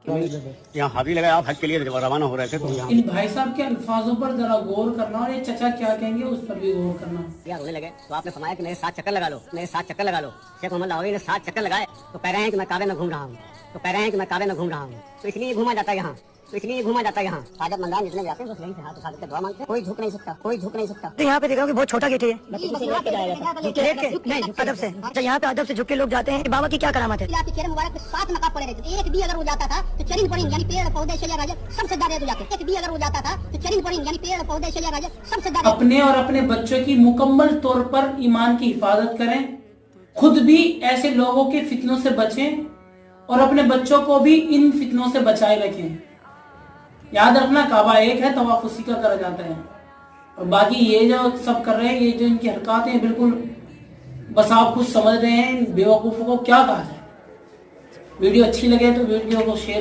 यहाँ हाथी लगाया, आप हज के लिए रवाना हो रहे थे तो यहाँ इन भाई साहब के अल्फाजों पर जरा गौर करना और ये चचा क्या कहेंगे उस पर भी गौर करना। यहाँ रोने लगे तो आपने फरमाया कि मेरे 7 चक्कर लगा लो, मेरे 7 चक्कर लगा लो। शेख मोहम्मद लाहौरी ने 7 चक्कर लगाए तो कह रहे हैं कि मैं काबे में घूम रहा हूँ, तो कह रहे हैं कि मैं काबे में घूम रहा हूँ। तो इसलिए घूमा जाता है यहाँ, तो इसलिए घूमा जाता है यहाँ। हाजत मंदान जितने भी आते हैं बस यहीं से हाथ उठा के दुआ मांगते हैं, कोई झुक नहीं सकता, कोई झुक नहीं सकता। तो यहाँ पे देखा कि बहुत छोटा गेट है, नहीं अदब से। अच्छा, यहाँ पे अदब से झुक के लोग जाते हैं। बाबा की क्या करामत है? चेहरे मुबारक पे 7 नकाब पड़े रहते थे। एक भी अगर वो जाता था तो चरिंद पड़िंद यानी पेड़ पौधे शजर राजा सबसे ज्यादा जाते। एक भी अगर वो जाता था तो चरिंद पड़िंद यानी पेड़ पौधे शजर राजा सबसे ज्यादा। अपने और अपने बच्चों की मुकम्मल तौर पर ईमान की हिफाजत करें, खुद भी ऐसे लोगों के फितनों से बचें और अपने बच्चों को भी इन फितनों से बचाए रखें। याद रखना, काबा एक है, तवाफ उसी का करा जाता है। और बाकी ये जो सब कर रहे हैं, ये जो इनकी हरकतें हैं, बिल्कुल बस आप कुछ समझ रहे हैं। बेवकूफ़ों को क्या कहा जाए। वीडियो अच्छी लगे तो वीडियो को शेयर